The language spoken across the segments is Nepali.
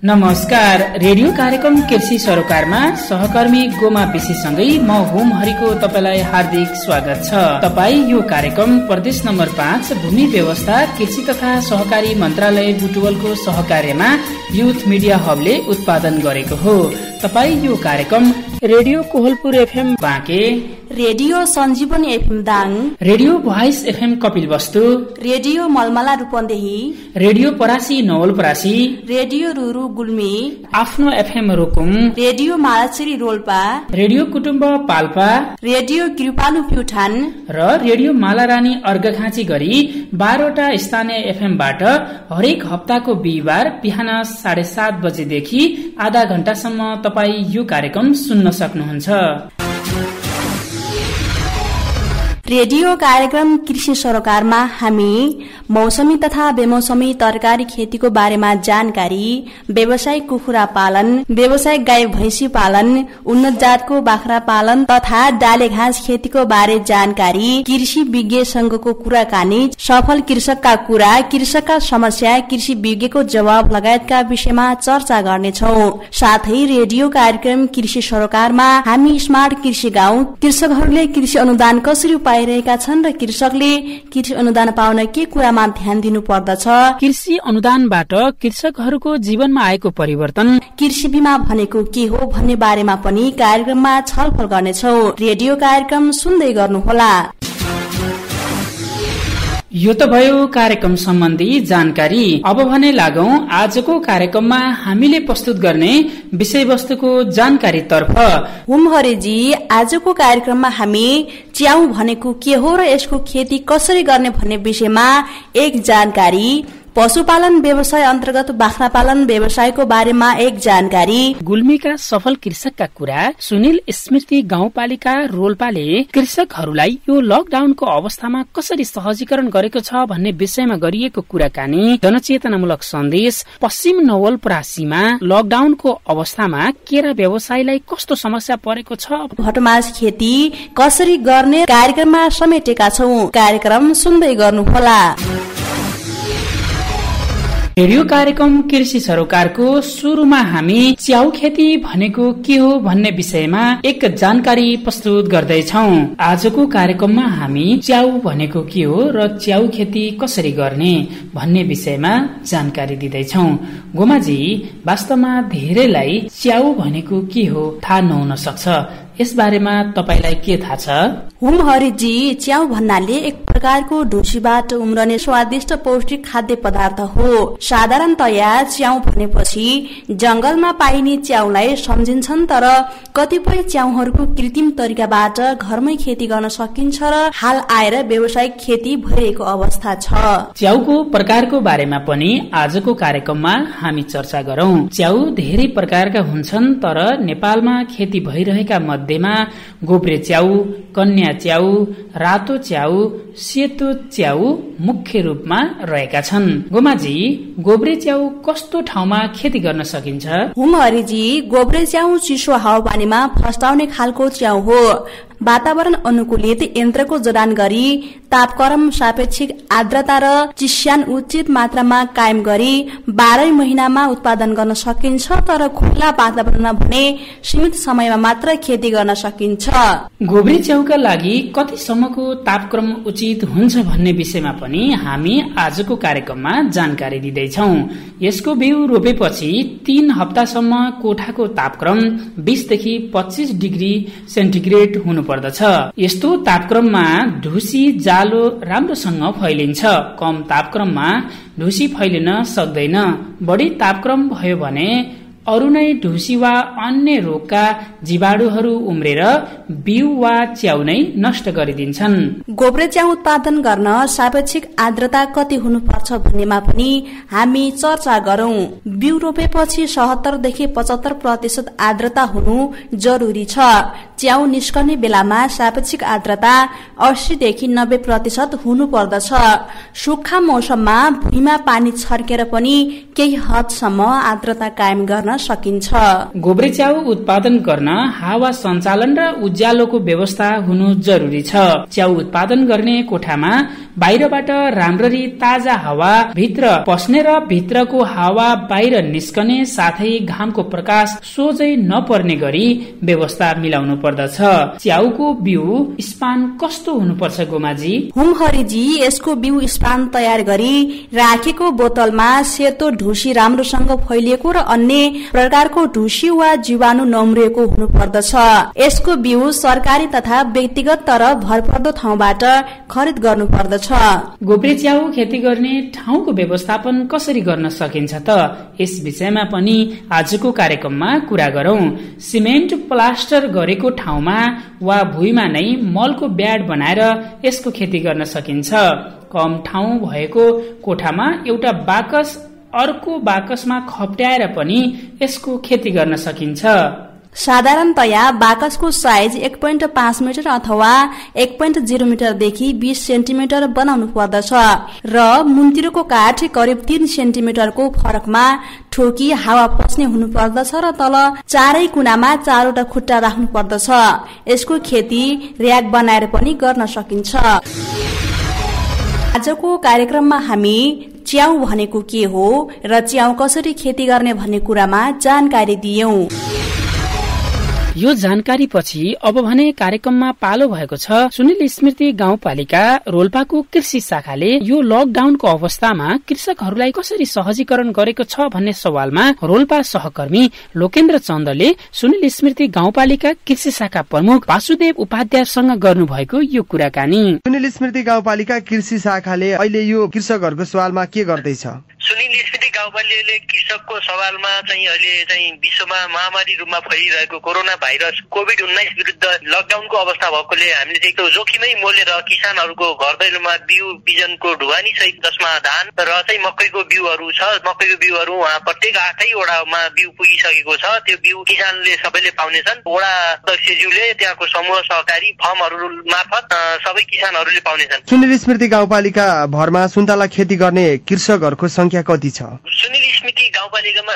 नमस्कार। रेडियो कार्यक्रम कृषि सरोकारमा सहकर्मी गोमा विशीसँगै म होम हरिको तपाईलाई हार्दिक स्वागत छ। तपाई यो कार्यक्रम प्रदेश नम्बर 5 भूमि व्यवस्था कृषि तथा सहकारी मन्त्रालय बुटवलको सहकार्यमा युथ मिडिया हबले उत्पादन गरेको हो। तपाई यो कार्यक्रम radio Kohalpur FM Banke, radio Sanjeevan FM Dang, radio voice FM Kapilvastu, radio Malmala Rupandehi, radio Parasi Nawalparasi, radio Ruru Gulmi, आफ्नो FM Rukum, radio Malcheri Rolpa, radio Kutumba Palpa, radio कृपालु प्युठान र रेडियो मालारानी अर्घखाँची गरी 12 वटा स्थानीय एफएमबाट हरेक हप्ताको बिहिबार बिहान 7:30 बजेदेखि आधा घण्टासम्म तपाई यो कार्यक्रम सुन्न सक्नुहुन्छ। रेडियो कार्यक्रम कृषि सरोकारमा हामी मौसमी तथा बेमौसमी तरकारी खेतीको बारेमा जानकारी, व्यावसायिक कुखुरा पालन, व्यावसायिक गाई भैंसी पालन, उन्नत जातको बाख्रा पालन तथा डाले घाँस खेतीको बारे जानकारी, कृषि विज्ञ संघको कुराकानी, सफल कृषकका कुरा, कृषकका समस्या, कृषि विज्ञको जवाब लगायतका विषयमा चर्चा गर्नेछौं। साथै रेडियो कार्यक्रम कृषि सरोकारमा हामी स्मार्ट कृषि गाउँ, कृषकहरूले कृषि अनुदान कसरी पाइरहेका छन् र कृषकले कृषि अनुदान पाउन के कुरामा ध्यान दिनु पर्दछ, कृषि अनुदानबाट कृषकहरूको जीवनमा आएको परिवर्तन, कृषि बीमा भनेको के हो भन्ने बारेमा पनि कार्यक्रममा छलफल गर्नेछौं। रेडियो कार्यक्रम सुन्दै गर्नुहोला। यो त भयो कार्यक्रम सम्बन्धी जानकारी। अब भने लागौं आजको कार्यक्रममा हामीले प्रस्तुत गर्ने विषयवस्तुको जानकारी तर्फ। हुमहरेजी, आजको कार्यक्रममा हामी च्याउ भनेको के हो र यसको खेती कसरी गर्ने भन्ने विषयमा एक जानकारी, पशुपालन व्यवसाय अन्तर्गत बाख्रा पालन व्यवसायको बारेमा एक जानकारी, गुल्मीका सफल कृषकका कुरा, सुनिल स्मृति गाउँपालिका रोल्पाले कृषकहरूलाई यो लकडाउनको अवस्थामा कसरी सहजीकरण गरेको छ भन्ने विषयमा गरिएको कुराकानी, जनचेतनामूलक सन्देश, पश्चिम नवलपरासीमा लकडाउनको अवस्थामा केरा व्यवसायलाई कस्तो समस्या परेको छ, भटमास खेती कसरी गर्ने कार्यक्रममा समेटेका छौं। कार्यक्रम सुन्दै गर्नुहोला। रेडियो कार्यक्रम कृषि सरोकारको सुरुमा हामी च्याउ खेती भनेको के हो भन्ने विषयमा एक जानकारी प्रस्तुत गर्दैछौ। आजको कार्यक्रममा हामी च्याउ भनेको के हो र च्याउ खेती कसरी गर्ने भन्ने विषयमा जानकारी दिँदैछौ। गोमाजी, वास्तवमा धेरैलाई च्याउ भनेको के हो थाहा नहुन सक्छ, यस बारेमा तपाईलाई के थाहा छ? हुमहरिजी, च्याउ भन्नाले एक प्रकारको ढुसीबाट उम्रने स्वादिष्ट पौष्टिक खाद्य पदार्थ हो। साधारणतया च्याउ भनेपछि जंगलमा पाइने च्याउलाई सम्झिन्छन्, तर कतिपय च्याउहरूको कृत्रिम तरिकाबाट घरमै खेती गर्न सकिन्छ र हाल आएर व्यावसायिक खेती भइरहेको अवस्था छ। च्याउको प्रकारको बारेमा पनि आजको कार्यक्रममा हामी चर्चा गरौं। च्याउ धेरै प्रकारका हुन्छन्, तर नेपालमा खेती भइरहेका मध्येमा गोब्रे च्याउ, कन्या च्याउ, रातो च्याउ, सेतो च्याउ मुख्य रूपमा रहेका छन्। गोमाजी, गोब्रे च्याउ कस्तो ठाउँमा खेती गर्न सकिन्छ? हुमहरिजी, गोब्रे च्याउ चिसो हावापानीमा फस्टाउने खालको च्याउ हो। वातावरण अनुकूलित यन्त्रको जडान गरी तापक्रम, सापेक्षिक आर्द्रता र चिस्यान उचित मात्रामा कायम गरी 12 महिनामा उत्पादन गर्न सकिन्छ, तर खुल्ला वातावरणमा भने सीमित समयमा मात्र खेती गर्न सकिन्छ। गोब्रे च्याउका लागि कतिसम्मको तापक्रम उचित हुन्छ भन्ने विषयमा पनि हामी आजको कार्यक्रममा जानकारी दिँदैछौ। यसको बिउ रोपेपछि 3 हप्तासम्म कोठाको तापक्रम 20 देखि 25 डिग्री सेन्टिग्रेड हुनु पर्दछ। यस्तो तापक्रममा ढुसी जालो राम्रोसँग फैलिन्छ। कम तापक्रममा ढुसी फैलिन सक्दैन। बढी तापक्रम भयो भने अरू नै ढुसी वा अन्य रोगका जीवाणुहरू उम्रेर बिउ वा च्याउ नै नष्ट गरिदिन्छन्। गोब्रे च्याउ उत्पादन गर्न सापेक्षिक आर्द्रता कति हुनुपर्छ भन्नेमा पनि हामी चर्चा गरौं। बिउ रोपेपछि 70 देखि 75% आर्द्रता हुनु जरुरी छ। च्याउ निस्कने बेलामा सापेक्षिक आर्द्रता 80 देखि 90% हुनु पर्दछ। सुक्खा मौसममा भुइँमा पानी छर्केर पनि केही हदसम्म आर्द्रता कायम गर्न सकिन्छ। गोब्रे च्याउ उत्पादन गर्न हावा सञ्चालन र उज्यालोको व्यवस्था हुनु जरुरी छ। च्याउ उत्पादन गर्ने कोठामा बाहिरबाट राम्ररी ताजा हावा भित्र पस्ने र भित्रको हावा बाहिर निस्कने साथै घामको प्रकाश सोझै नपर्ने गरी व्यवस्था मिलाउनु पर्दछ। च्याउको बिउ स्पान कस्तो हुनुपर्छ गोमाजी? हुमहरिजी, यसको बिउ स्पान तयार गरी राखेको बोतलमा सेतो ढुसी राम्रोसँग फैलिएको र अन्य प्रकारको ढुसी वा जीवाणु नम्रिएको हुनुपर्दछ। यसको बिउ सरकारी तथा व्यक्तिगत तर भरपर्दो ठाउँबाट खरिद गर्नु पर्दछ। गोब्रे च्याउ खेती गर्ने ठाउँको व्यवस्थापन कसरी गर्न सकिन्छ त? यस विषयमा पनि आजको कार्यक्रममा कुरा गरौं। सिमेन्ट प्लास्टर गरेको ठाउँमा वा भुइँमा नै मलको ब्याड बनाएर यसको खेती गर्न सकिन्छ। कम ठाउँ भएको कोठामा एउटा बाकस अर्को बाकसमा खप्ट्याएर पनि यसको खेती गर्न सकिन्छ। साधारणतया बाकसको साइज 1.5 मिटर अथवा 1.0 मिटरदेखि 20 सेन्टिमिटर बनाउनु पर्दछ र मुन्तिरोको काठ करिब 3 सेन्टिमिटरको फरकमा ठोकी हावा पस्ने हुनु पर्दछ र तल चारै कुनामा 4वटा खुट्टा राख्नु पर्दछ। यसको खेती र्याक बनाएर पनि गर्न सकिन्छ। आजको कार्यक्रममा हामी च्याउ भनेको के हो र च्याउ कसरी खेती गर्ने भन्ने कुरामा जानकारी दियौं। यो जानकारी पछि अब भने कार्यक्रममा पालो भएको छ सुनिल स्मृति गाउँपालिका रोल्पाको कृषि शाखाले यो लकडाउनको अवस्थामा कृषकहरूलाई कसरी सहजीकरण गरेको छ भन्ने सवालमा रोल्पा सहकर्मी लोकेन्द्र चन्दले सुनिल स्मृति गाउँपालिका कृषि शाखा प्रमुख वासुदेव उपाध्यायसँग गर्नुभएको यो कुराकानी। सुनिल स्मृति गाउँपालिका कृषि शाखाले अहिले यो कृषकहरूको सवालमा के गर्दैछ? सुनिल स्मृति गाउँपालिकाले कृषकको सवालमा चाहिँ अहिले चाहिँ विश्वमा महामारी रूपमा फैलिरहेको कोरोना भाइरस कोभिड-19 विरुद्ध लकडाउनको अवस्था भएकोले हामीले चाहिँ त्यो जोखिमै मोलेर किसानहरूको घर दैलोमा बिउ बिजनको ढुवानी सहित जसमा धान र चाहिँ मकैको बिउहरू छ। मकैको बिउहरू उहाँ प्रत्येक 8 वडामा बिउ पुगिसकेको छ। त्यो बिउ किसानले सबैले पाउनेछन्। वडा अध्यक्षज्यूले त्यहाँको समूह सहकारी फर्महरू मार्फत सबै किसानहरूले पाउनेछन्। सुनिल स्मृति गाउँपालिका भरमा सुन्तला खेती गर्ने कृषकहरूको संख्या कति छ? सुनिल स्मृति गाउँपालिकामा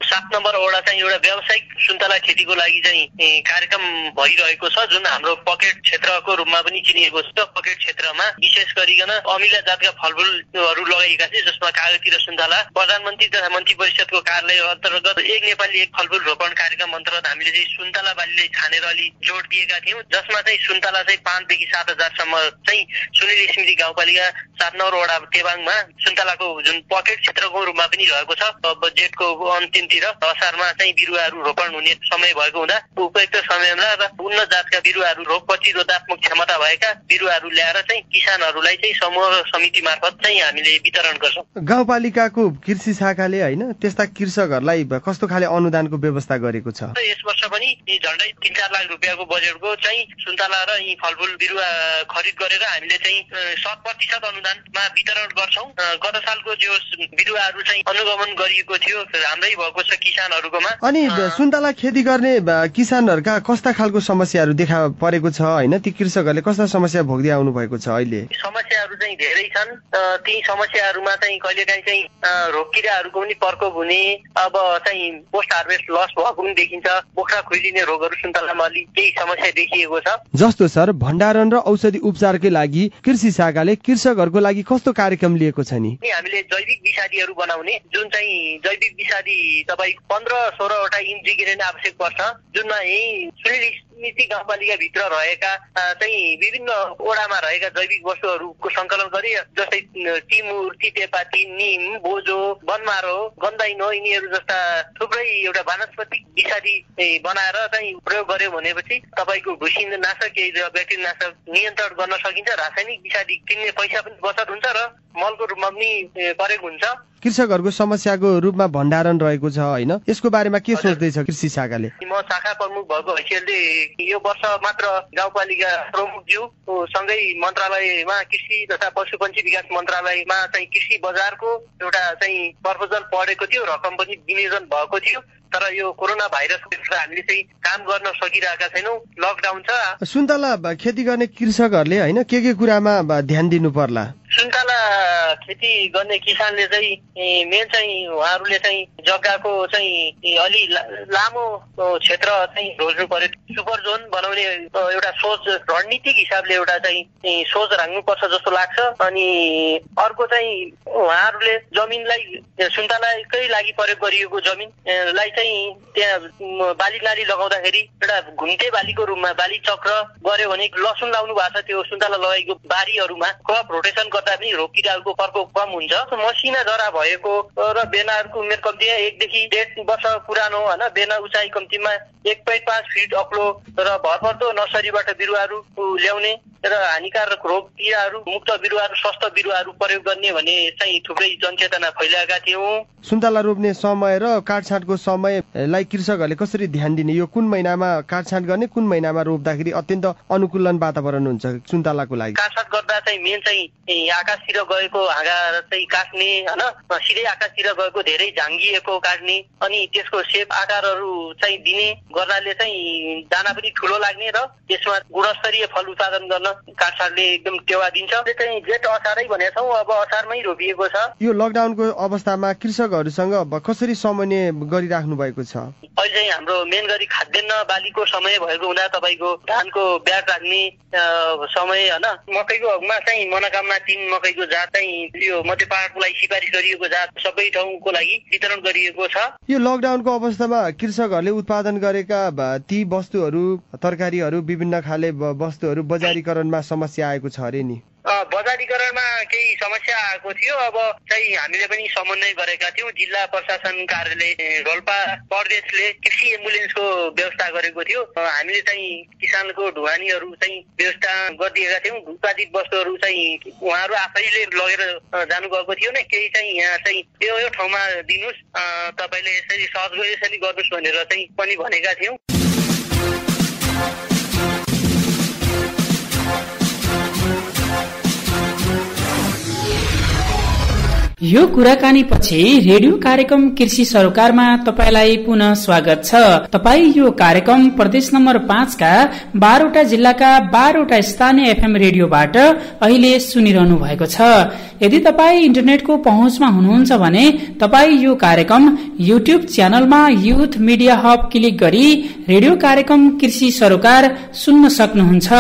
7 नम्बर वडा चाहिँ एउटा व्यावसायिक सुन्तला खेतीको लागि चाहिँ कार्यक्रम भइरहेको छ, जुन हाम्रो पकेट क्षेत्रको रूपमा पनि चिनिएको छ। पकेट क्षेत्रमा विशेष गरिकन अमिला जातका फलफुलहरू लगाइएका थिए, जसमा कागती र सुन्तला। प्रधानमन्त्री तथा मन्त्री परिषदको कार्यालय अन्तर्गत एक नेपाली एक फलफुल रोपण कार्यक्रम अन्तर्गत हामीले चाहिँ सुन्तला बालीलाई छानेर अलि जोड दिएका थियौँ, जसमा चाहिँ सुन्तला चाहिँ 5 देखि 7 हजारसम्म चाहिँ सुनिल स्मृति गाउँपालिका 7 नम्बर वडा तेबाङमा सुन्तलाको जुन पकेट क्षेत्रको रूपमा पनि रहेको छ। बजेटको अन्तिमतिर असारमा चाहिँ बिरुवाहरू रोपण हुने समय भएको हुँदा उपयुक्त समयमा र उन्नत जातका बिरुवाहरू रोग प्रतिरोधात्मक क्षमता भएका बिरुवाहरू ल्याएर चाहिँ किसानहरूलाई चाहिँ समूह समिति मार्फत चाहिँ हामीले वितरण गर्छौँ। गाउँपालिकाको कृषि शाखाले हैन त्यस्ता कृषकहरूलाई कस्तो खाले अनुदानको व्यवस्था गरेको छ? यस वर्ष पनि झन्डै 3-4 लाख रुपियाँको बजेटको चाहिँ सुन्तला र यी फलफुल बिरुवा खरिद गरेर हामीले चाहिँ 100% अनुदानमा वितरण गर्छौँ। गत सालको जो बिरुवाहरू चाहिँ अनुगमन गरिएको थियो राम्रै भएको छ किसानहरूकोमा। अनि सुन्तला खेती गर्ने किसानहरूका कस्ता खालको समस्याहरू देखा परेको छ हैन? ती कृषकहरूले कस्ता समस्या भोग्दै आउनु भएको छ? अहिले समस्याहरू चाहिँ धेरै छन्। ती समस्याहरूमा चाहिँ कहिलेकाहीँ चाहिँ रोगकिराहरूको पनि प्रकोप हुने, अब चाहिँ पोस्ट हार्भेस्ट लस भएको पनि देखिन्छ। बोक्रा खुइलिने रोगहरू सुन्तलामा अलि केही समस्या देखिएको छ। जस्तो सर भण्डारण र औषधि उपचारकै लागि कृषि शाखाले कृषकहरूको लागि कस्तो कार्यक्रम लिएको छ नि? हामीले जैविक विषादीहरू बनाउने, जुन चाहिँ जैविक विषादी तपाईँ 15-16 वटा इन्ग्रेडिएन्ट आवश्यक पर्छ, जुनमा यही सुनिल स्मृति गाउँपालिका भित्र रहेका चाहिँ विभिन्न ओडामा रहेका जैविक वस्तुहरूको संकलन गरी, जस्तै टिमुर, तितेपाती, निम, बोजो, बनमारो, गन्धाइनो यिनीहरू जस्ता थुप्रै एउटा वानस्पतिक विषादी बनाएर चाहिँ प्रयोग गर्यो भनेपछि तपाईँको भुसिनाशक ब्याक्टेरियानाशक नियन्त्रण गर्न सकिन्छ। रासायनिक विषादी किन्ने पैसा पनि बचत हुन्छ र मलको रूपमा पनि प्रयोग हुन्छ। कृषकहरूको समस्याको रूपमा भण्डारण रहेको छ हैन? यसको बारेमा के सोच्दैछ कृषि शाखाले? म शाखा प्रमुख भएको हैसियतले यो वर्ष मात्र गाउँपालिका प्रमुखज्यू सँगै मन्त्रालयमा कृषि तथा पशुपन्छी विकास मन्त्रालयमा चाहिँ कृषि बजारको एउटा चाहिँ प्रपोजल पढेको थियो, रकम पनि विनियोजन भएको थियो। तर यो कोरोना भाइरसको हामीले चाहिँ काम गर्न सकिरहेका छैनौँ, लकडाउन छ। सुन्तला खेती गर्ने कृषकहरूले हैन के कुरामा ध्यान दिनु पर्ला? सुन्तला खेती गर्ने किसानले चाहिँ मेन चाहिँ उहाँहरूले चाहिँ जग्गाको चाहिँ अलि लामो क्षेत्र चाहिँ रोज्नु पर्यो। सुपर जोन बनाउने एउटा सोच रणनीतिक हिसाबले एउटा चाहिँ सोच राख्नुपर्छ जस्तो लाग्छ। अनि अर्को चाहिँ उहाँहरूले जमिनलाई सुन्तलाकै लागि प्रयोग गरिएको जमिनलाई चाहिँ त्यहाँ बाली नाली लगाउँदाखेरि एउटा घुम्टे बालीको रूपमा बाली चक्र गर्यो भने लसुन लाउनु भएको छ त्यो सुन्तला लगाएको बारीहरूमा क्रप रोटेसन गर्दा पनि रोग किराहरूको प्रकोप कम हुन्छ। मसिना जरा भएको र बेनाहरूको उमेर कम्ती 1 देखि 1.5 वर्ष पुरानो होइन, बेना उचाइ कम्तीमा 1.5 फिट अग्लो र भरपर्दो नर्सरीबाट बिरुवाहरू ल्याउने र हानिकारक रोग किराहरू मुक्त बिरुवाहरू स्वस्थ बिरुवाहरू प्रयोग गर्ने भने चाहिँ थुप्रै जनचेतना फैलाएका थियौँ। सुन्तला रोप्ने समय र काटछाँटको समयलाई कृषकहरूले कसरी ध्यान दिने? यो कुन महिनामा काटछाँट गर्ने, कुन महिनामा रोप्दाखेरि अत्यन्त अनुकूलन वातावरण हुन्छ सुन्तलाको लागि? काटछाँट गर्दा चाहिँ मेन चाहिँ आकाशतिर गएको हाँगा चाहिँ काट्ने होइन, सिधै आकाशतिर गएको धेरै झाङ्गिएको काट्ने अनि त्यसको सेप आकारहरू चाहिँ दिने गर्नाले चाहिँ दाना पनि ठुलो लाग्ने र त्यसमा गुणस्तरीय फल उत्पादन गर्न काटछाँटले एकदम टेवा दिन्छ। चाहिँ जेठ असारै भनेका छौँ, अब असारमै रोपिएको छ। यो लकडाउनको अवस्थामा कृषकहरूसँग कसरी समन्वय गरिराख्नु भएको छ? अहिले चाहिँ हाम्रो मेन गरी खाद्यान्न बालीको समय भएको हुँदा तपाईँको धानको ब्याज राख्ने समय होइन, मकैकोमा चाहिँ मनोकामना 3 मकैको जात चाहिँ यो मध्य पहाडको लागि सिफारिस गरिएको जात सबै ठाउँको लागि वितरण गरिएको छ। यो लकडाउनको अवस्थामा कृषकहरूले उत्पादन गरेका ती वस्तुहरू तरकारीहरू विभिन्न खाले वस्तुहरू बजारीकरणमा समस्या आएको छ अरे नि? बजारीकरणमा केही समस्या आएको थियो। अब चाहिँ हामीले पनि समन्वय गरेका थियौँ। जिल्ला प्रशासन कार्यालय रोल्पा प्रदेशले कृषि एम्बुलेन्सको व्यवस्था गरेको थियो। हामीले चाहिँ किसानको ढुवानीहरू चाहिँ व्यवस्था गरिदिएका थियौँ। उत्पादित वस्तुहरू चाहिँ उहाँहरू आफैले लगेर जानुभएको थियो नि, केही चाहिँ यहाँ चाहिँ यो ठाउँमा दिनुहोस्, तपाईँले यसरी सहज यसरी गर्नुहोस् भनेर चाहिँ पनि भनेका थियौँ। यो कुराकानी पछि रेडियो कार्यक्रम कृषि सरोकारमा तपाईलाई पुनः स्वागत छ। तपाई यो कार्यक्रम प्रदेश नम्बर 5 का 12वटा जिल्लाका 12वटा स्थानीय एफएम रेडियोबाट अहिले सुनिरहनु भएको छ। यदि तपाई इन्टरनेटको पहुँचमा हुनुहुन्छ भने तपाई यो कार्यक्रम युट्युब च्यानलमा युथ मिडिया हब क्लिक गरी रेडियो कार्यक्रम कृषि सरोकार सुन्न सक्नुहुन्छ।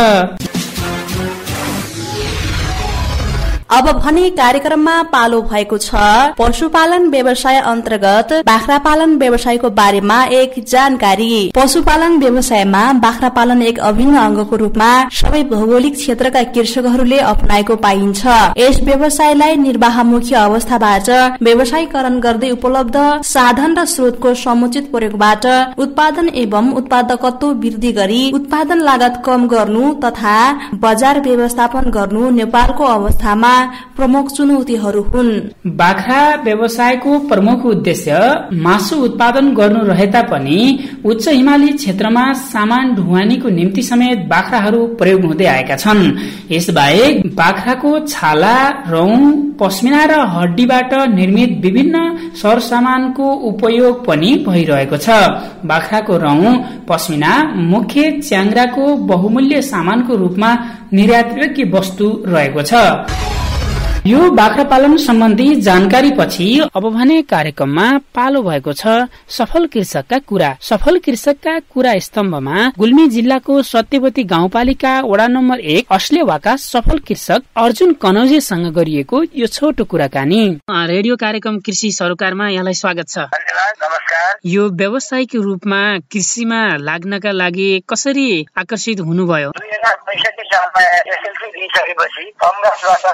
अब भने कार्यक्रममा पालो भएको छ पशुपालन व्यवसाय अन्तर्गत बाख्रा पालन व्यवसायको बारेमा एक जानकारी। पशुपालन व्यवसायमा बाख्रा पालन एक अभिन्न अंगको रूपमा सबै भौगोलिक क्षेत्रका कृषकहरूले अपनाएको पाइन्छ। यस व्यवसायलाई निर्वाहमुखी अवस्थाबाट व्यवसायीकरण गर्दै उपलब्ध साधन र स्रोतको समुचित प्रयोगबाट उत्पादन एवं उत्पादकत्व वृद्धि गरी उत्पादन लागत कम गर्नु तथा बजार व्यवस्थापन गर्नु नेपालको अवस्थामा प्रमुख चुनौतीहरू हुन्। बाख्रा व्यवसायको प्रमुख उद्देश्य मासु उत्पादन गर्नु रहे तापनि उच्च हिमाली क्षेत्रमा सामान ढुवानीको निम्ति समेत बाख्राहरू प्रयोग हुँदै आएका छन्। यसबाहेक बाख्राको छाला, रौं, पश्मिना र हड्डीबाट निर्मित विभिन्न सरसामानको उपयोग पनि भइरहेको छ। बाख्राको रौं, पश्मिना मुख्य च्याङ्ग्राको बहुमूल्य सामानको रूपमा निर्यात वस्तु रहेको छ। यो बाख्रा पालन सम्बन्धी जानकारी पछि अब भने कार्यक्रममा पालो भएको छ सफल कृषकका कुरा। सफल कृषकका कुरा स्तम्भमा गुल्मी जिल्लाको सत्यवती गाउँपालिका वडा नम्बर 1 अस्लेवाका सफल कृषक अर्जुन कनौजेसँग गरिएको यो छोटो कुराकानी। रेडियो कार्यक्रम कृषि सरोकारमा यहाँलाई स्वागत छ। नमस्कार। यो व्यावसायिक रूपमा कृषिमा लाग्नका लागि कसरी आकर्षित हुनुभयो? 2065 सालमा एसएलसी दिइसकेपछि कङ्ग्रेसबाट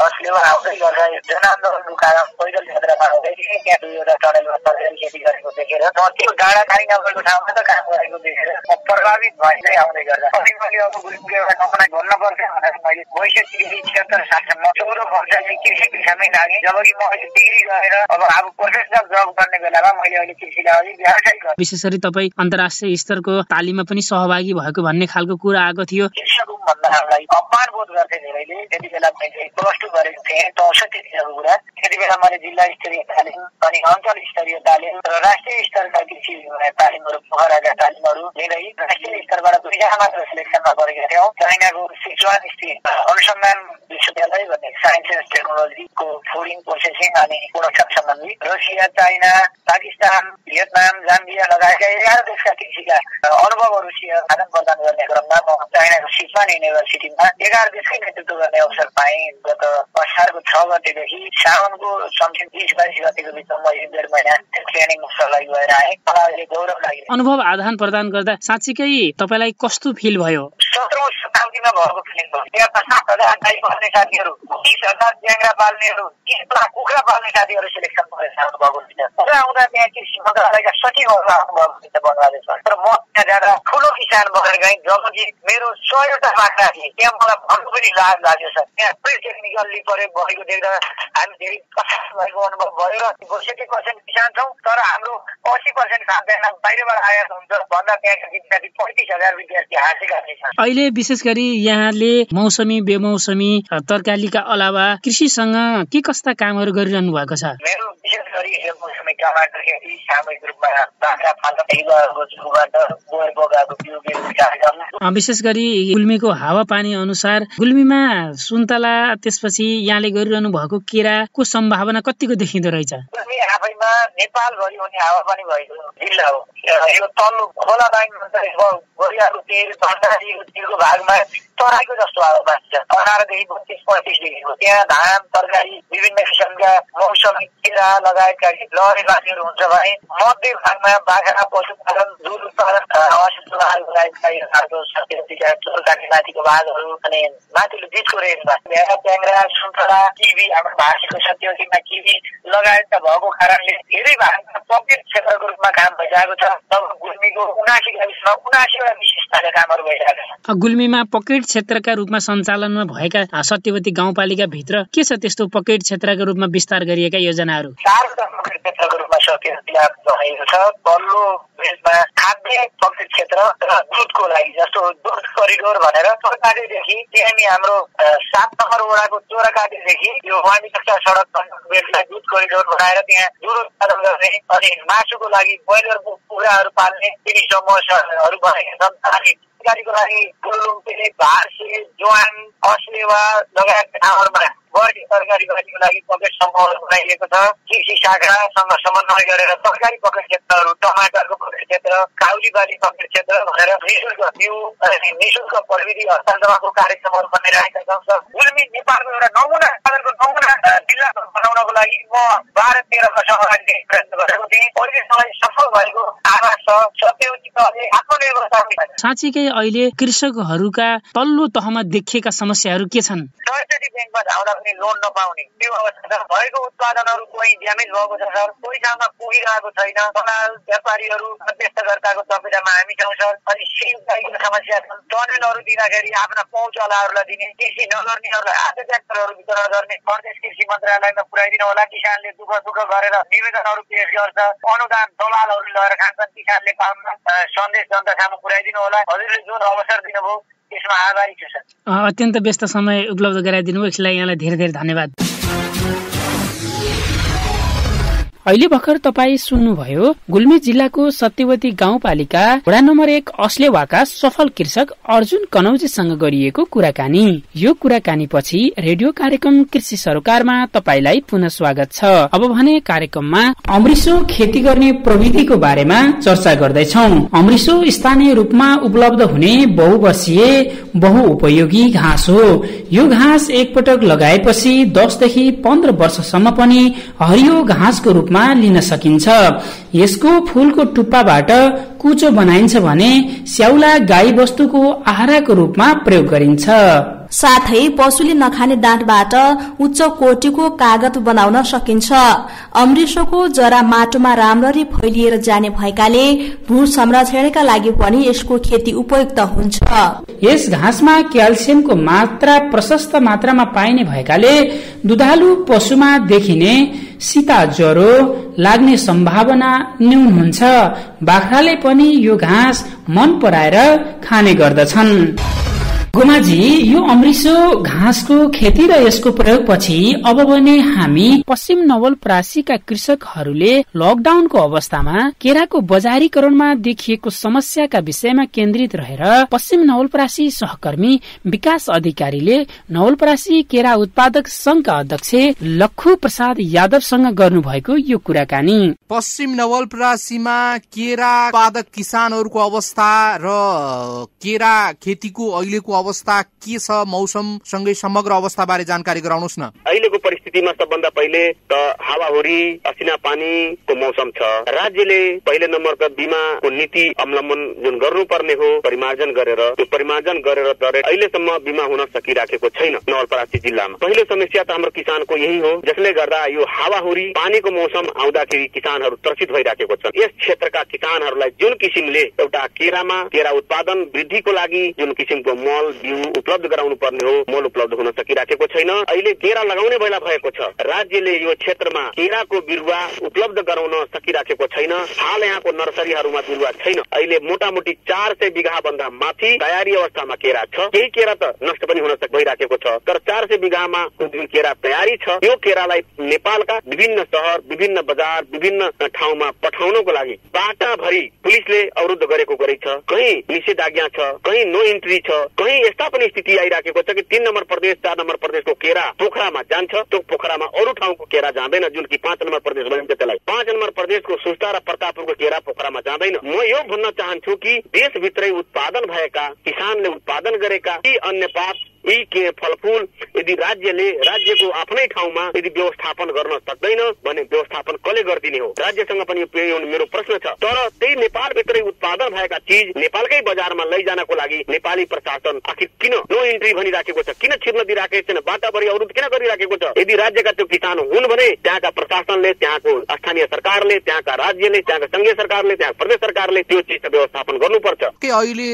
अस्लेवा आउँदै गर्दा जनआन्दोलनको कारण पैदल यात्रामा आउँदैदेखि त्यहाँ एउटा टनेलमा सरकारी खेती गरेको देखेर त्यो डाँडा खाइ नभएको ठाउँमा त काम गरेको देखेर प्रभावित भएरै आउँदै गर्दा अनि मैले अब गुरुको एउटा कम्पनी भन्नुपर्छ भनेर मैले 76 सालसम्म 14 वर्ष चाहिँ कृषि पेसामै लागेँ। जबकि म अहिले डिग्री गरेर अब प्रोफेसनल जब गर्ने बेलामा मैले अहिले कृषि कृषिलाई अलिक व्यावसायिक। विशेष गरी तपाईँ अन्तर्राष्ट्रिय स्तरको तालिममा पनि सहभागी भएको भन्ने खालको कुरा आएको थियो। कृषक भन्दा हामीलाई अपमान बोध गर्थे धेरैले। त्यति बेला मैले +2 गरेको थिएँ 64 दिनको कुरा। त्यति बेला मैले जिल्ला स्तरीय तालिम अनि अञ्चल स्तरीय तालिम र राष्ट्रिय स्तरका कृषि तालिमहरू पोखराका तालिमहरू लिँदै राष्ट्रिय स्तरबाट 2 जना मात्र सिलेक्सनमा गरेका थियौँ। चाइनाको सिचुवान स्थित अनुसन्धान विश्वविद्यालय भन्ने साइन्स एन्ड टेक्नोलोजीको फुडिङ प्रोसेसिङ अनि प्रोडक्सन सम्बन्धी Russia, China, Pakistan, Vietnam, Zambia लगायतका 11 देशका कृषिका अनुभवहरूसित आदान प्रदान गर्ने क्रममा म चाइनाको सिचुवान युनिभर्सिटीमा 11 देशकै नेतृत्व गर्ने अवसर पाएँ। गत असारको 6 गतेदेखि साउनको सम्झिन 20-22 गतेको बिचमा म 1.5 महिना ट्रेनिङ सहभागी भएर आएँ। मलाई अहिले गौरव लाग्यो। अनुभव आदान प्रदान गर्दा साँच्चीकै तपाईँलाई कस्तो फिल भयो? 17औं शताब्दीमा भएको फिलिङ भयो। त्यहाँ 7,000 गाई पाल्ने साथीहरू, 30,000 च्याङ्ग्रा पाल्नेहरू, 30 लाख कुखुरा पाल्ने साथीहरू सिलेक्सन गरेर आउनुभएको हुन्छ। र आउँदा त्यहाँ कृषि मन्त्रालयका सचिवहरू आउनुभएको हुन्छ बङ्गलादेशमा। तर म त्यहाँ जाँदा ठुलो किसान भएर गएँ। जबकि मेरो 100वटा बाख्रा थिए। त्यहाँ मलाई भन्नु पनि लाज लाग्यो सर। त्यहाँ पुरै टेक्निकल्ली प्रयोग भएको देख्दा हामी धेरै कष्ट भएको अनुभव भयो। र 62% किसान छौँ तर हाम्रो 80% खाद्यान्न बाहिरबाट आयात हुन्छ भन्दा त्यहाँका विद्यार्थी 35,000 विद्यार्थी हाँसेका छन्। अहिले विशेष गरी यहाँले मौसमी बेमौसमी तरकारीका अलावा कृषिसँग के कस्ता कामहरू गरिरहनु भएको छ? मेरो विशेष गरी बेमौसमी टमाटर खेती, सामूहिक रूपमा बाख्रा पाल्नको जुबाट गोबर बगाएको बिउ बेच्ने कार्यक्रम। विशेष गरी गुल्मीको हावापानी अनुसार गुल्मीमा सुन्तला त्यसपछि यहाँले गरिरहनु भएको केराको सम्भावना कतिको देखिँदो रहेछ? गुल्मी आफैमा नेपालभरि हुने हावापानी भएको जिल्ला हो। यो तल्लो खोला लाइन गोरियाको तेल भण्डारीको तेलको भागमा तराईको जस्तो हावापानी छ। 18 देखि 32-35 डिग्रीको। त्यहाँ धान, तरकारी, विभिन्न किसिमका मौसमी केरा लगायतका लहरे बालीहरू हुन्छ भने मध्य भागमा बाख्रा, पशुपालन, दुध उत्पादन, माथिको भागहरू अनि माथिल्लो बिचको रेन्जमा भेडा, च्याङ्ग्रा, सुन्तला, किवी, हाम्रो भाषीको सत्यवतीमा किवी लगायतका भएको कारणले धेरै भागमा पकेट क्षेत्रको रूपमा काम भइरहेको छ। तब गुल्मीको 79 गाविसमा 79वटा विशेषताका कामहरू भइरहेका छन्। गुल्मीमा पकेट क्षेत्रका रूपमा सञ्चालनमा भएका सत्यवती गाउँपालिका भित्र के छ त्यस्तो पकेट क्षेत्रका रूपमा विस्तार गरिएका योजनाहरू? 4वटा पकेट क्षेत्रको रूपमा सत्यवतीमा भएको छ। तल्लो बेजमा खाद्य पकेट क्षेत्र र दुधको लागि जस्तो दुध करिडोर भनेर चोरकाटेदेखि त्यहाँ हाम्रो 7 नम्बर वडाको चोरकाटेदेखि यो वाणिज्य सडक बेजलाई दुध करिडोर बनाएर त्यहाँ दुध उत्पादन गर्ने अनि मासुको लागि ब्रोइलर कुखुराहरू पाल्ने तिनी समूहहरू बनेका छन्। अनि तरकारीको लागि गुलुङपेले, भार्से, ज्वान, अस्लेवा लगायतका ठाउँहरूमा वर्गी तरकारी बालीको लागि पकेट समूहहरू बनाइएको छ। कृषि शाखासँग समन्वय गरेर तरकारी पकेट क्षेत्रहरू, टमाटरको पकेट क्षेत्र, काउली बाली पकेट क्षेत्र भनेर निःशुल्क बिउ अनि निःशुल्क प्रविधि हस्तान्तरणको कार्यक्रमहरू बनाइरहेका छौँ। गुल्मी नेपालको एउटा नमुना जिल्ला बनाउनको लागि म 12-13 वर्षमा प्रयत्न गरेको थिएँ। अहिले मलाई सफल भएको आभास छ। सत्यवतीको आत्मनिर्भरता साँच्चीकै अहिले कृषकहरूका तल्लो तहमा देखिएका समस्याहरू के छन्? सहकारी ब्याङ्कमा जाँदा पनि लोन नपाउने त्यो अवस्था छ। भएको उत्पादनहरू कोही ड्यामेज भएको छ सर, कोही ठाउँमा पुगिरहेको छैन। दलाल व्यापारीहरू मध्यस्थकर्ताको तबेदामा हामी छौँ सर। अनि सिंचाइको समस्या छन्। टनेलहरू दिँदाखेरि आफ्ना पहुँचवालाहरूलाई दिने, कृषि नगर्नेहरूलाई आधा ट्र्याक्टरहरू वितरण गर्ने, प्रदेश कृषि मन्त्रालयमा पुर्याइदिनु होला। किसानले दुःख गरेर निवेदनहरू पेश गर्छ, अनुदान दलालहरू लगेर खान्छन्, किसानले पाउन सन्देश जनता सामु पुर्याइदिनु होला। हजुरले जुन अवसर दिनुभयो त्यसमा आभारी छु सर। अत्यन्त व्यस्त समय उपलब्ध गराइदिनु भयो, यसलाई यहाँलाई धेरै धेरै धन्यवाद। अहिले भर्खर तपाईँ सुन्नुभयो गुल्मी जिल्लाको सत्यवती गाउँपालिका वडा नम्बर 1 अस्लेवाका सफल कृषक अर्जुन कनौजेसँग गरिएको कुराकानी। यो कुराकानी पछि रेडियो कार्यक्रम कृषि सरोकारमा तपाईलाई पुनः स्वागत छ। अब भने कार्यक्रममा अमृसो खेती गर्ने प्रविधिको बारेमा चर्चा गर्दैछौ। अमृसो स्थानीय रूपमा उपलब्ध हुने बहुवर्षीय बहुउपयोगी घाँस हो। यो घाँस एकपटक लगाएपछि 10 देखि 15 वर्षसम्म पनि हरियो घाँसको रूपमा लिन सकिन्छ। यसको फूलको टुप्पाबाट कुचो बनाइन्छ भने स्याउला गाई वस्तुको आहारको रूपमा प्रयोग गरिन्छ। साथै पशुले नखाने डाँठबाट उच्च कोटिको कागज बनाउन सकिन्छ। अमृसोको जरा माटोमा राम्ररी फैलिएर जाने भएकाले भू संरक्षणका लागि पनि यसको खेती उपयुक्त हुन्छ। यस घाँसमा क्याल्सियमको मात्रा प्रशस्त मात्रामा पाइने भएकाले दुधालु पशुमा देखिने सीता ज्वरो लाग्ने सम्भावना न्यून हुन्छ। बाख्राले पनि यो घाँस मन पराएर खाने गर्दछन्। गोमाजी, यो अमृसो घाँसको खेती र यसको प्रयोगपछि अब भने हामी पश्चिम नवलपरासीका कृषकहरूले लकडाउनको अवस्थामा केराको बजारीकरणमा देखिएको समस्याका विषयमा केन्द्रित रहेर पश्चिम नवलपरासी सहकर्मी विकास अधिकारीले नवलपरासी केरा उत्पादक संघका अध्यक्ष लक्खु प्रसाद यादवसँग गर्नुभएको यो कुराकानी। पश्चिम नवलपरासीमा केरा उत्पादक किसानहरूको अवस्था र केरा खेतीको अहिलेको अवस्था के छ, मौसम सँगै समग्र अवस्था बारे जानकारी गराउनुहोस् न। अहिलेको परिस्थितिमा सबभन्दा पहिले त हावाहुरी असिना पानीको मौसम छ। राज्यले पहिले नम्बरका बीमाको नीति अवलम्बन जुन गर्नुपर्ने हो परिमार्जन गरेर, त्यो परिमार्जन गरेर अहिलेसम्म बीमा हुन सकिराखेको छैन नवलपरासी जिल्लामा। पहिलो समस्या त हाम्रो किसानको यही हो, जसले गर्दा यो हावाहुरी पानीको मौसम आउँदाखेरि किसानहरू त्रसित भइराखेको छ। यस क्षेत्रका किसानहरूलाई जुन किसिमले एउटा केरा उत्पादन वृद्धिको लागि जुन किसिमको मल बिउ उपलब्ध गराउनु पर्ने हो, मल उपलब्ध हुन सकिराखेको छैन। अहिले केरा लगाउने बेला भएको छ, राज्यले यो क्षेत्रमा केराको बिरुवा उपलब्ध गराउन सकिराखेको छैन। हाल यहाँको नर्सरीहरूमा बिरुवा छैन। अहिले मोटामोटी 400 बिघा भन्दा माथि तयारी अवस्थामा केरा छ। केही केरा त नष्ट पनि हुन भइराखेको छ, तर 400 बिघामा जुन केरा तयारी छ, यो केरालाई नेपालका विभिन्न शहर, विभिन्न बजार, विभिन्न ठाउँमा पठाउनको लागि बाटाभरि पुलिसले अवरुद्ध गरेको छ। कहीँ निषेधाज्ञा छ, कहीँ नो इन्ट्री छ, कहीँ यस्ता पनि स्थिति आइराखेको छ कि 3 नम्बर प्रदेश 4 नम्बर प्रदेशको केरा पोखरामा जान्छ, त्यो पोखरामा अरू ठाउँको केरा जाँदैन, जुन कि 5 नम्बर प्रदेश भनिन्छ त्यसलाई। 5 नम्बर प्रदेशको सुस्ता र प्रतापपुरको केरा पोखरामा जाँदैन। म यो भन्न चाहन्छु कि देशभित्रै उत्पादन भएका, किसानले उत्पादन गरेका यी अन्य पात, यी के फलफूल यदि राज्यको आफ्नै ठाउँमा यदि व्यवस्थापन गर्न सक्दैन भने व्यवस्थापन कसले गरिदिने हो? राज्यसँग पनि मेरो प्रश्न छ। तर त्यही नेपालभित्रै उत्पादन भएका चिज नेपालकै बजारमा लैजानको लागि नेपाली प्रशासन आखिर किन नो इन्ट्री भनिराखेको छ, किन छिर्न दिइराखेको छैन, बाटाभरि अवरुद्ध किन गरिराखेको छ? यदि राज्यका त्यो किसान हुन् भने त्यहाँका प्रशासनले, त्यहाँको स्थानीय सरकारले, त्यहाँका राज्यले, त्यहाँका संघीय सरकारले, त्यहाँ प्रदेश सरकारले त्यो चिजको व्यवस्थापन गर्नुपर्छ। के अहिले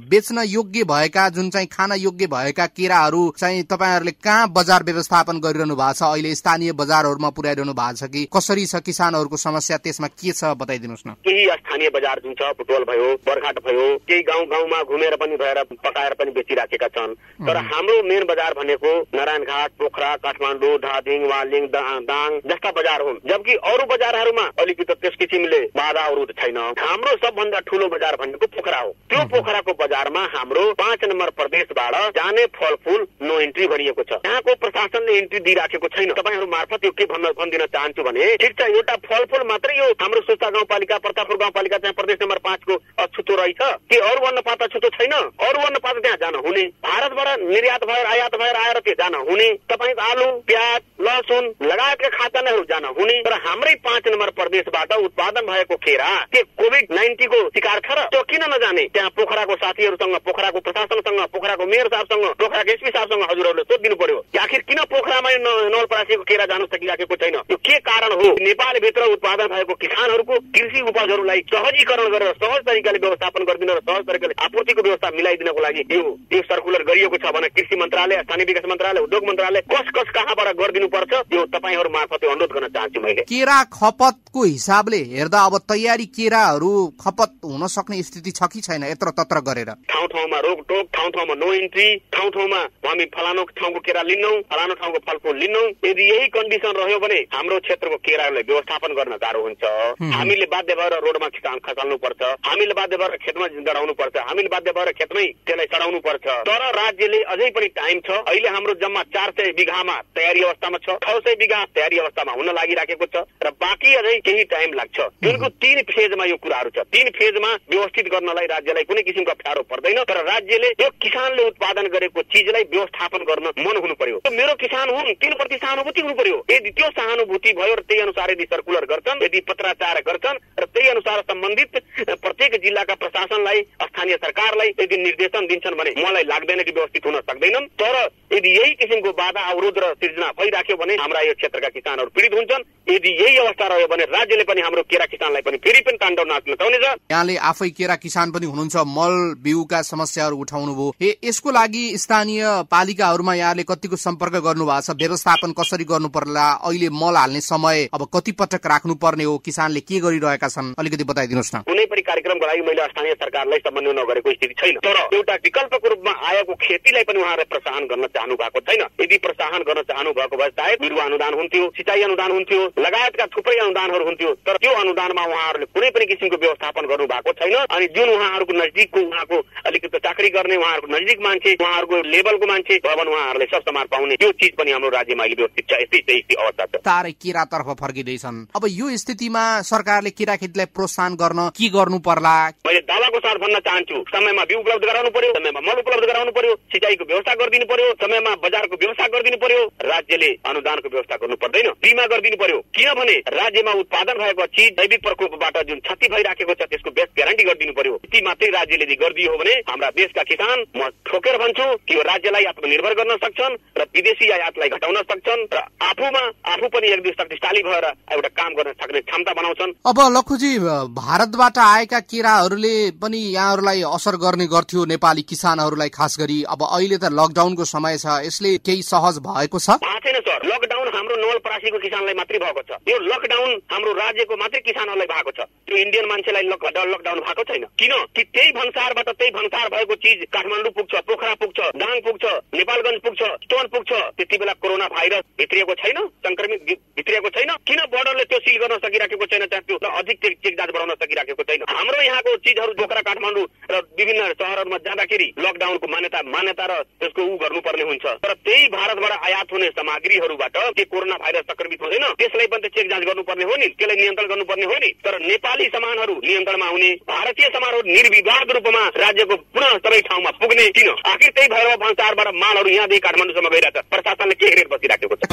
बेच्न योग्य भएका, जुन चाहिँ खान योग्य भएका केराहरू चाहिँ तपाईहरुले कहाँ बजार व्यवस्थापन गरिरहनु भएको छ? अहिले स्थानीय बजारहरूमा पुर्याइरहनु भएको छ कि कसरी छ? किसानहरूको समस्या त्यसमा के छ बताइदिनुस् न। केही स्थानीय बजार जुन छ, बुटवल भयो, बरघाट भयो, केही गाउँमा घुमेर पनि भएर पकाएर पनि बेचिराखेका छन्। तर हाम्रो मेन बजार भनेको नारायणघाट, पोखरा, काठमाडौँ, धादिङ, वालिङ, दाङ जस्ता बजार हुन्। जबकि अरू बजारहरूमा अलिकति त्यस किसिमले बाधा अवरोध छैन। हाम्रो सबभन्दा ठूलो बजार भनेको पोखरा हो। त्यो पोखराको बजारमा हाम्रो 5 नम्बर प्रदेशबाट जाने फलफूल नो इन्ट्री भनिएको छ। यहाँको प्रशासनले इन्ट्री दिइराखेको छैन। तपाईहरु मार्फत यो के भन्न चाहन्छु भने, ठिक छ, एउटा फलफूल मात्रै यो हाम्रो सुस्ता गाउँपालिका, प्रतापपुर गाउँपालिका चाहिँ प्रदेश नम्बर 5 को अछुतो रहेछ कि अरू अन्नपात अछुतो छैन? अरू अन्नपात त्यहाँ जान हुने, भारतबाट निर्यात भएर आयात भएर आएर त्यो जान हुने, तपाईको आलु, प्याज, लसुन लगायतका खाद्यान्नहरू जान हुने। तर हाम्रै 5 नम्बर प्रदेशबाट उत्पादन भएको केरा के कोभिड-19 को शिकार छ र? त्यो किन नजाने? त्यहाँ पोखराको साथीहरूसँग, पोखराको प्रशासनसँग, पोखराको मेयर साहबसँग, पोखराको एसपी साहबसँग हजुरहरूले सोधिदिनु पर्यो कि आखिर किन पोखरामा नवलपरासीको केरा जान सकिराखेको छैन? यो के कारण हो? नेपालभित्र उत्पादन भएको किसानहरूको कृषि उपजहरूलाई सहजीकरण गरेर सहज तरिकाले व्यवस्थापन गरिदिन र सहज तरिकाले आपूर्तिको व्यवस्था मिलाइदिनको लागि यो सर्कुलर गरिएको छ भने कृषि मन्त्रालय, स्थानीय विकास मन्त्रालय, उद्योग मन्त्रालय कस कहाँबाट गरिदिनु पर्छ, यो तपाईहरु मार्फत अनुरोध गर्न चाहन्छु मैले। केरा खपतको हिसाबले हेर्दा अब तयारी केराहरू खपत हुन सक्ने स्थिति छ कि छैन? यत्र तत्र गरेर ठाउँमा रोकटोक, ठाउँमा नो इन्ट्री, ठाउँमा हामी फलानो ठाउँको केरा लिन्नौ, फलानो ठाउँको फलफूल लिन्नौ। यदि यही कन्डिसन रह्यो भने हाम्रो क्षेत्रको केरालाई व्यवस्थापन गर्न गाह्रो हुन्छ। हामीले बाध्य भएर रोडमा खसाल्नु पर्छ, हामीले बाध्य भएर खेतमा गराउनु पर्छ, हामीले बाध्य भएर खेतमै त्यसलाई चढाउनु पर्छ। तर राज्यले अझै पनि टाइम छ। अहिले हाम्रो जम्मा 400 बिघामा तयारी अवस्थामा छ, 600 बिघा तयारी अवस्थामा हुन लागिराखेको छ र बाँकी अझै केही टाइम लाग्छ। जुनको 3 फेजमा यो कुराहरू छ। 3 फेजमा व्यवस्थित गर्नलाई राज्यलाई कुनै किसिमको अप्ठ्यारो पर्दैन। तर राज्यले यो किसानले उत्पादन गरेको चिजलाई व्यवस्थापन गर्न मन हुनु पर्यो। मेरो किसान हुन्, तिनीप्रति सहानुभूति हुनु पर्यो। यदि त्यो सहानुभूति भयो र त्यही अनुसार यदि सर्कुलर गर्छन्, यदि पत्राचार गर्छन् र त्यही अनुसार सम्बन्धित प्रत्येक जिल्लाका प्रशासनलाई, स्थानीय सरकारलाई यदि निर्देशन दिन्छन् भने मलाई लाग्दैन कि व्यवस्थित हुन सक्दैनन्। तर यदि यही किसिमको बाधा अवरोध र सिर्जना भइराख्यो भने हाम्रा यो क्षेत्रका किसानहरू पीडित हुन्छन्। यदि यही अवस्था रह्यो भने राज्यले पनि हाम्रो केरा किसानलाई पनि फेरि पनि ताण्डव नाच्न नचाउनेछ। यहाँले आफै केरा किसान पनि हुनुहुन्छ, मल बिउका समस्याहरू उठाउनु भयो। यसको लागि स्थानीय पालिकाहरूमा यहाँले कतिको सम्पर्क गर्नु भएको छ? व्यवस्थापन कसरी गर्नु पर्ला? अहिले मल हाल्ने समय अब कति पटक राख्नु पर्ने हो? किसानले के गरिरहेका छन् अलिकति बताइदिनुहोस् न। कुनै पनि कार्यक्रमको लागि मैले स्थानीय सरकारलाई समन्वय नगरेको स्थिति छैन, तर एउटा विकल्पको रूपमा आएको खेतीलाई पनि उहाँहरूले प्रोत्साहन गर्न चाहनु भएको छैन। यदि प्रोत्साहन गर्न चाहनु भएको भए सायद बिरुवा अनुदान हुन्थ्यो, सिँचाइ अनुदान हुन्थ्यो, लगायतका थुप्रै अनुदानहरू हुन्थ्यो, तर त्यो अनुदानमा उहाँहरूले कुनै पनि किसिमको व्यवस्थापन गर्नु भएको छैन। अनि जुन उहाँहरूको नजिकको उहाँको अलिकति चाकरी गर्ने उहाँहरूको नजिक मान्छे, उहाँहरूको लेभलको मान्छे भवन उहाँहरूले सस्तोमा पाउने त्यो चिज पनि हाम्रो राज्यमा अहिले व्यवस्थित छ। यस्तै अवस्था छ। तारै केरातर्फ फर्किँदैछन्। अब यो स्थितिमा सरकारले केरा खेतीलाई प्रोत्साहन गर्न के गर्नु पर्ला? मैले दावाको साथ भन्न चाहन्छु, समयमा बिउ उपलब्ध गराउनु पर्यो, समयमा मल उपलब्ध गराउनु पर्यो, सिँचाइको व्यवस्था गरिदिनु पर्यो, समयमा बजारको व्यवस्था गरिदिनु पर्यो। राज्यले अनुदानको व्यवस्था गर्नु पर्दैन, बिमा गरिदिनु पर्यो। किनभने राज्यमा उत्पादन भएको चिज जैविक प्रकोपबाट जुन क्षति भइराखेको छ त्यसको बेस्ट ग्यारेन्टी गरिदिनु पर्यो। यति मात्रै राज्यले यदि गरिदियो भने हाम्रा देशका किसान, म ठोकेर भन्छु कि यो राज्यलाई आत्मनिर्भर गर्न सक्छन् र विदेशी आयातलाई घटाउन सक्छन् र आफू पनि एक दुई शक्तिशाली भएर एउटा काम गर्न सक्ने क्षमता बनाउँछन्। अब लखुजी, भारतबाट आएका केराहरूले पनि यहाँहरूलाई असर गर्ने गर्थ्यो, नेपाली किसानहरूलाई खास गरी। अब अहिले त लकडाउनको समय छ, यसले केही सहज भएको छ? छैन सर, लकडाउन हाम्रो नवलपरासीको किसानलाई मात्रै भएको छ। यो लकडाउन हाम्रो राज्यको मात्रै किसानहरूलाई भएको छ। त्यो इन्डियन मान्छेलाई लकडाउन भएको छैन। किन कि त्यही भन्सारबाट त्यही भन्सार भएको चिज काठमाडौँ पुग्छ, पोखरा पुग्छ, दाङ पुग्छ, नेपालगञ्ज पुग्छ, स्टोन पुग्छ। त्यति बेला कोरोना भाइरस भित्रिएको छैन, संक्रमित भित्रिएको छैन। किन बोर्डरले त्यो सिल गर्न सकिराखेको छैन? त्यो अधिक चेक जाँच बढाउन सकिराखेको छैन। हाम्रो यहाँको चिजहरू पोखरा, काठमाडौँ र विभिन्न शहरहरूमा जाँदाखेरि लकडाउनको मान्यता र त्यसको गर्नुपर्ने हुन्छ। तर त्यही भारतबाट आयात हुने सामग्रीहरूबाट के कोरोना भाइरस संक्रमित हुँदैन? त्यसलाई पनि चेक जाँच गर्नुपर्ने हो नि, त्यसलाई नियन्त्रण गर्नुपर्ने हो नि। तर नेपाली सामानहरू नियन्त्रणमा हुने, भारतीय सामानहरू निर्विवाद रूपमा राज्यको पुनः सबै ठाउँमा पुग्ने किन? आखिर त्यही भएर भन्सारबाट मालहरू यहाँदेखि काठमाडौँसम्म गइरहेछ। प्रशासनले के हेरेर बसिराखेको छ?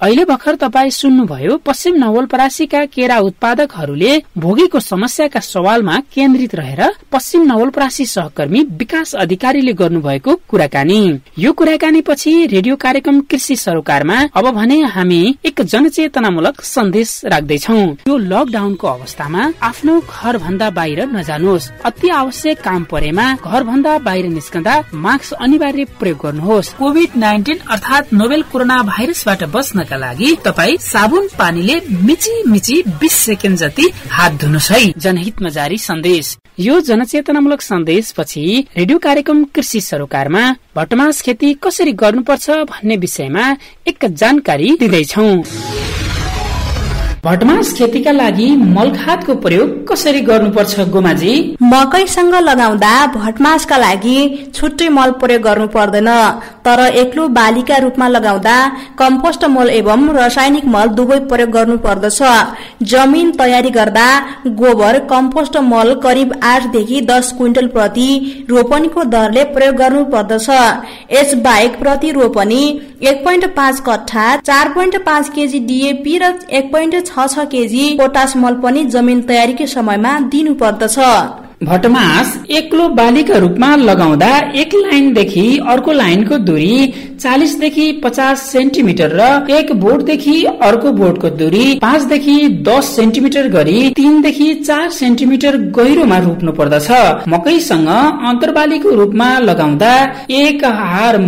अहिले भर्खर तपाईँ सुन्नुभयो पश्चिम नवलपरासीका केरा उत्पादकहरूले भोगेको समस्याका सवालमा केन्द्रित रहेर पश्चिम नवलपरासी सहकर्मी विकास अधिकारीले गर्नुभएको कुराकानी। यो कुराकानी पछि रेडियो कार्यक्रम कृषि सरोकारमा अब भने हामी एक जनचेतनामूलक सन्देश राख्दैछौ। यो लकडाउनको अवस्थामा आफ्नो घर भन्दा बाहिर नजानुहोस्। अति आवश्यक काम परेमा घर भन्दा बाहिर निस्कँदा मास्क अनिवार्य प्रयोग गर्नुहोस्। कोभिड-19 अर्थात नोभेल कोरोना भाइरसबाट बच्न लागि तपाई साबुन पानीले मिची 20 सेकेन्ड जति हात धुनुहोस् है। जनहितमा जारी सन्देश। यो जनचेतनामूलक सन्देश पछि रेडियो कार्यक्रम कृषि सरोकारमा भटमास खेती कसरी गर्नुपर्छ भन्ने विषयमा एक जानकारी दिँदैछौ। भटमास खेतीका लागि मलखादको प्रयोग कसरी गर्नुपर्छ गोमाजी? मकैसँग लगाउँदा भटमासका लागि छुट्टै मल प्रयोग गर्नु पर्दैन, तर एक्लो बालीका रूपमा लगाउँदा कम्पोस्ट मल एवं रासायनिक मल दुवै प्रयोग गर्नु पर्दछ। जमिन तयारी गर्दा गोबर कम्पोस्ट मल करिब 8 देखि 10 क्विन्टल प्रति रोपनीको दरले प्रयोग गर्नु पर्दछ। यस बाहेक प्रति रोपनी 1.5 कट्ठा 4.5 केजी डीएपी र 1.66 केजी पोटास मल पनि जमिन तयारीकै समयमा दिनु पर्दछ। भटमास एक्लो बालीका रूपमा लगाउँदा एक लाइनदेखि अर्को लाइनको दूरी 40 देखि 50 सेन्टिमिटर र एक बोटदेखि अर्को बोटको दूरी 5 देखि 10 सेन्टिमिटर गरी 3 देखि 4 सेन्टिमिटर गहिरोमा रोप्नु पर्दछ। मकैसँग अन्तरबालीको रूपमा लगाउँदा एक हार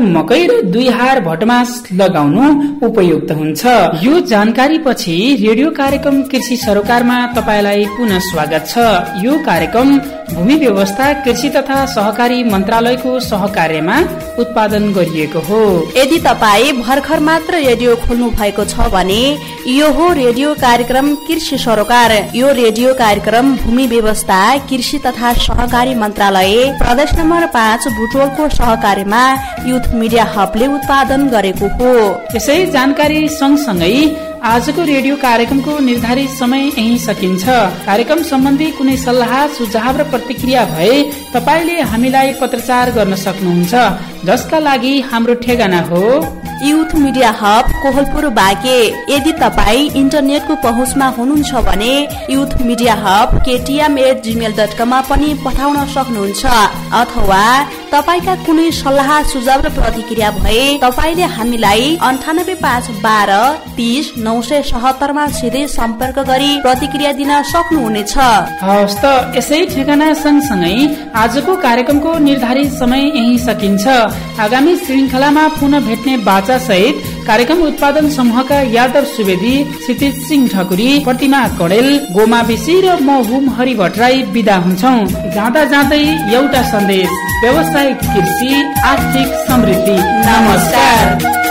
मकै र 2 हार भटमास लगाउनु उपयुक्त हुन्छ। यो जानकारी पछि रेडियो कार्यक्रम कृषि सरोकारमा तपाईलाई पुनः स्वागत छ। यो कार्यक्रम भूमि व्यवस्था कृषि तथा सहकारी मन्त्रालयको सहकार्यमा उत्पादन गरिएको हो। यदि तपाईँ भर्खर मात्र रेडियो खोल्नु भएको छ भने यो हो रेडियो कार्यक्रम कृषि सरोकार। यो रेडियो कार्यक्रम भूमि व्यवस्था कृषि तथा सहकारी मन्त्रालय प्रदेश नम्बर 5 बुटवलको सहकार्यमा युथ मिडिया हबले उत्पादन गरेको हो। यसै जानकारी सँगसँगै आजको रेडियो कार्यक्रमको निर्धारित समय यही सकिन्छ। कार्यक्रम सम्बन्धी कुनै सल्लाह सुझाव र प्रतिक्रिया भए तपाईले हामीलाई पत्रचार गर्न सक्नुहुन्छ, जसका लागि हाम्रो ठेगाना हो youth media hub Kohalpur Banke. यदि तपाईँ इन्टरनेटको पहुँचमा हुनुहुन्छ भने युथ मिडिया हब KTM@gmail.com मा पनि पठाउन सक्नुहुन्छ। अथवा तपाईका कुनै सल्लाह सुझाव र प्रतिक्रिया भए तपाईले हामीलाई 9851230977 मा सिधै सम्पर्क गरी प्रतिक्रिया दिन सक्नुहुनेछ। हवस् त, यसै ठेगाना सँगसँगै आजको कार्यक्रमको निर्धारित समय यही सकिन्छ। आगामी श्रृंखलामा पुनः भेट्ने बाचा सहित कार्यक्रम उत्पादन समूहका यादव सुवेदी, क्षितिज सिंह ठकुरी, प्रतिमा कडेल, गोमा बेसी र म हुम हरि भट्टराई बिदा हुन्छौ। जाँदा जाँदै एउटा सन्देश, व्यवसायिक कृषि, आर्थिक समृद्धि। नमस्कार।